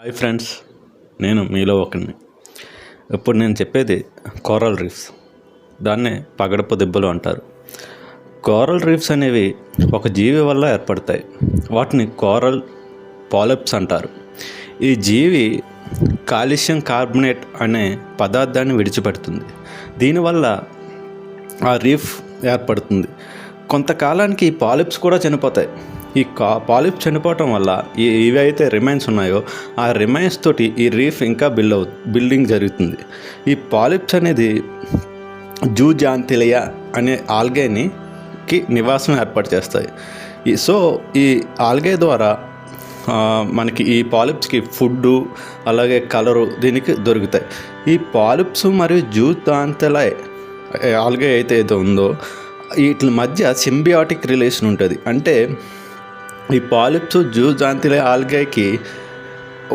Hi friends, నేను మీలో ఒకరిని. ఇప్పుడు నేను చెప్పేది కోరల్ రీఫ్స్. దాన్నే పగడపు దెబ్బలు అంటారు. కోరల్ రీఫ్స్ అనేవి ఒక జీవి వల్ల ఏర్పడతాయి. వాటిని కోరల్ పాలిప్స్ అంటారు. ఈ జీవి కాల్షియం కార్బోనేట్ అనే పదార్థాన్ని విడిచిపెడుతుంది. దీనివల్ల ఆ రీఫ్ ఏర్పడుతుంది. కొంతకాలానికి ఈ పాలిప్స్ కూడా చనిపోతాయి. ఈ పాలిప్స్ చనిపోవటం వల్ల ఇవైతే రిమైన్స్ ఉన్నాయో ఆ రిమైన్స్ తోటి ఈ రీఫ్ ఇంకా బిల్డింగ్ జరుగుతుంది. ఈ పాలిప్స్ అనేది జూజాంతిలియా అనే ఆల్గేకి నివాసం ఏర్పాటు చేస్తాయి. ఈ ఆల్గే ద్వారా మనకి ఈ పాలిప్స్కి ఫుడ్డు అలాగే కలరు దీనికి దొరుకుతాయి. ఈ పాలిప్స్ మరియు జూజాంతిలియా ఆల్గే అయితే ఉందో వీటి మధ్య సింబియాటిక్ రిలేషన్ ఉంటుంది. అంటే ఈ పాలిప్స్ జూజాంతిలియా ఆల్గేకి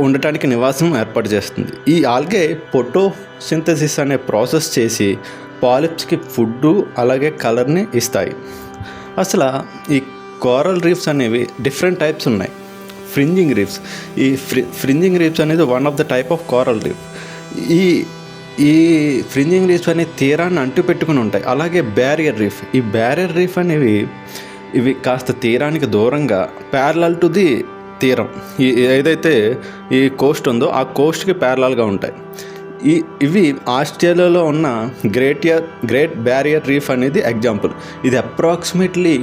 ఉండటానికి నివాసం ఏర్పాటు చేస్తుంది. ఈ ఆల్గే ఫోటోసింథసిస్ అనే ప్రాసెస్ చేసి పాలిప్స్కి ఫుడ్డు అలాగే కలర్ని ఇస్తాయి. అసలు ఈ కోరల్ రీఫ్స్ అనేవి డిఫరెంట్ టైప్స్ ఉన్నాయి. Fringing reefs. ఈ ఫ్రింజింగ్ రీఫ్స్ అనేది one of the type of coral reef. ఈ ఫ్రింజింగ్ రీఫ్స్ అనేవి తీరాన్ని అంటుపెట్టుకుని ఉంటాయి. అలాగే బ్యారియర్ రీఫ్. ఈ బ్యారియర్ రీఫ్ అనేవి ఇవి కాస్త తీరానికి దూరంగా ప్యారలల్ టు ది తీరం ఏదైతే ఈ కోస్ట్ ఉందో ఆ కోస్ట్కి ప్యారలల్గా ఉంటాయి. ఇవి ఆస్ట్రేలియాలో ఉన్న గ్రేట్ బ్యారియర్ రీఫ్ అనేది ఎగ్జాంపుల్. ఇది అప్రాక్సిమేట్లీ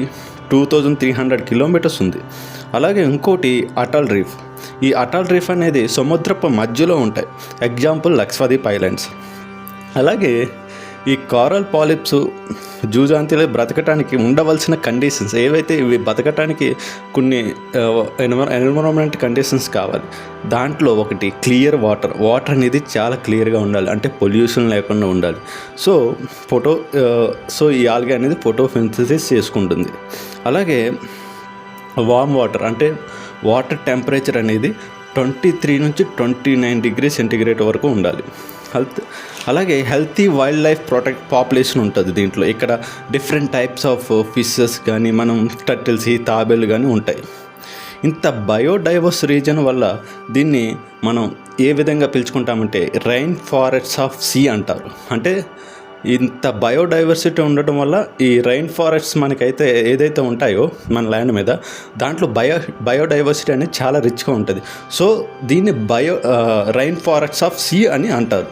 2300 కిలోమీటర్స్ ఉంది. అలాగే ఇంకోటి అటల్ రీఫ్. ఈ అటల్ రీఫ్ అనేది సముద్రపు మధ్యలో ఉంటాయి. Example Lakshadweep islands. అలాగే ఈ కోరల్ పాలిప్స్ జూజాంతిలియా బ్రతకటానికి ఉండవలసిన కండిషన్స్ ఏవైతే ఇవి బతకటానికి కొన్ని ఎన్విరాన్మెంట్ కండిషన్స్ కావాలి. దాంట్లో ఒకటి క్లియర్ వాటర్ అనేది చాలా క్లియర్గా ఉండాలి. అంటే పొల్యూషన్ లేకుండా ఉండాలి. సో ఈ ఆల్గే అనేది ఫోటోసింథసిస్ చేసుకుంటుంది. అలాగే వామ్ వాటర్, అంటే వాటర్ టెంపరేచర్ అనేది 23 నుంచి 29 డిగ్రీ సెంటిగ్రేడ్ వరకు ఉండాలి. అలాగే హెల్తీ వైల్డ్ లైఫ్ పాపులేషన్ ఉంటుంది దీంట్లో. ఇక్కడ డిఫరెంట్ టైప్స్ ఆఫ్ ఫిషెస్ కానీ మనం టర్టిల్స్ తాబేలు కానీ ఉంటాయి. ఇంత బయోడైవర్స్ రీజన్ వల్ల దీన్ని మనం ఏ విధంగా పిలుచుకుంటామంటే రైన్ ఫారెస్ట్స్ ఆఫ్ సీ అంటారు. అంటే ఇంత బయోడైవర్సిటీ ఉండటం వల్ల ఈ రైన్ ఫారెస్ట్స్ మనకైతే ఏదైతే ఉంటాయో మన ల్యాండ్ మీద దాంట్లో బయోడైవర్సిటీ అనేది చాలా రిచ్గా ఉంటుంది. సో దీన్ని రైన్ ఫారెస్ట్స్ ఆఫ్ సీ అని అంటారు.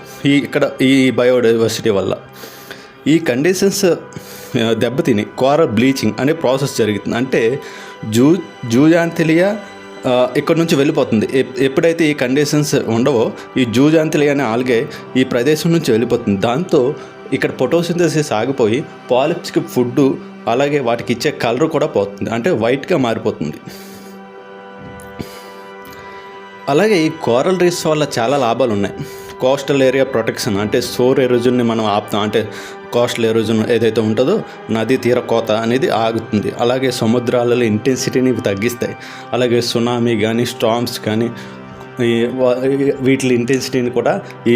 ఈ బయోడైవర్సిటీ వల్ల ఈ కండిషన్స్ దెబ్బతిని కోరల్ బ్లీచింగ్ అనే ప్రాసెస్ జరుగుతుంది. అంటే జూజాంతిలియా ఇక్కడ నుంచి వెళ్ళిపోతుంది. ఎప్పుడైతే ఈ కండిషన్స్ ఉండవో ఈ జూజాంతిలియా అనే ఆల్గే ఈ ప్రదేశం నుంచి వెళ్ళిపోతుంది. దాంతో ఇక్కడ ఫోటోసింథసిస్ ఆగిపోయి పాలిప్స్కి ఫుడ్డు అలాగే వాటికి ఇచ్చే కలర్ కూడా పోతుంది. అంటే వైట్గా మారిపోతుంది. అలాగే ఈ కోరల్ రీఫ్స్ వల్ల చాలా లాభాలు ఉన్నాయి. కోస్టల్ ఏరియా ప్రొటెక్షన్, అంటే సోర్ ఎరోజన్ని మనం ఆపుతాం. అంటే కోస్టల్ ఎరోజన్ ఏదైతే ఉంటుందో నదీ తీర కోత అనేది ఆగుతుంది. అలాగే సముద్రాలలో ఇంటెన్సిటీని తగ్గిస్తాయి. అలాగే సునామీ కానీ స్టార్మ్స్ కానీ వీటి ఇంటెన్సిటీని కూడా ఈ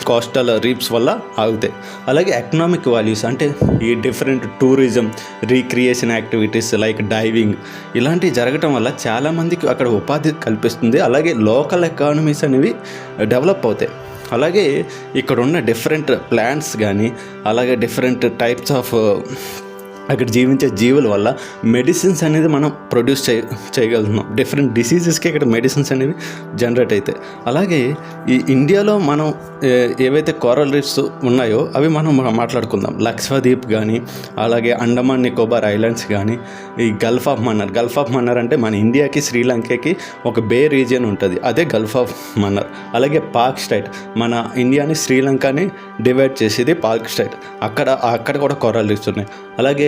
కోస్టల్ రీఫ్స్ వల్ల ఆగుతాయి. అలాగే ఎకనామిక్ వాల్యూస్, అంటే ఈ different tourism recreation activities like diving ఇలాంటివి జరగటం వల్ల చాలామందికి అక్కడ ఉపాధి కల్పిస్తుంది. అలాగే లోకల్ ఎకానమీస్ అనేవి డెవలప్ అవుతాయి. అలాగే ఇక్కడ ఉన్న డిఫరెంట్ ప్లాంట్స్ కానీ అలాగే డిఫరెంట్ టైప్స్ ఆఫ్ అక్కడ జీవించే జీవుల వల్ల మెడిసిన్స్ అనేది మనం ప్రొడ్యూస్ చేయగలుగుతున్నాం. డిఫరెంట్ డిసీజెస్కి ఇక్కడ మెడిసిన్స్ అనేవి జనరేట్ అవుతాయి. అలాగే ఈ ఇండియాలో మనం ఏవైతే కోరల్ రీఫ్స్ ఉన్నాయో అవి మనం మాట్లాడుకుందాం. లక్షద్వీప్ కానీ అలాగే అండమాన్ నికోబార్ ఐలాండ్స్ కానీ ఈ గల్ఫ్ ఆఫ్ మన్నార్ అంటే మన ఇండియాకి శ్రీలంకకి ఒక బే రీజియన్ ఉంటుంది. అదే గల్ఫ్ ఆఫ్ మన్నార్. అలాగే పాక్ స్టేట్, మన ఇండియాని శ్రీలంకని డివైడ్ చేసేది పాక్ స్టేట్. అక్కడ కూడా కోరల్ రీఫ్స్ ఉన్నాయి. అలాగే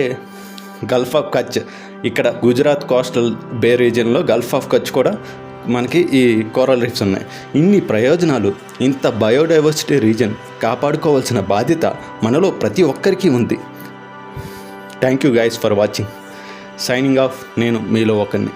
గల్ఫ్ ఆఫ్ కచ్, ఇక్కడ గుజరాత్ కోస్టల్ బే రీజియన్లో గల్ఫ్ ఆఫ్ కచ్ కూడా మనకి ఈ కోరల్ రీఫ్స్ ఉన్నాయి. ఇన్ని ప్రయోజనాలు, ఇంత బయోడైవర్సిటీ రీజన్ కాపాడుకోవాల్సిన బాధ్యత మనలో ప్రతి ఒక్కరికి ఉంది. Thank you guys for watching. Signing off. నేను మీలో ఒకరిని.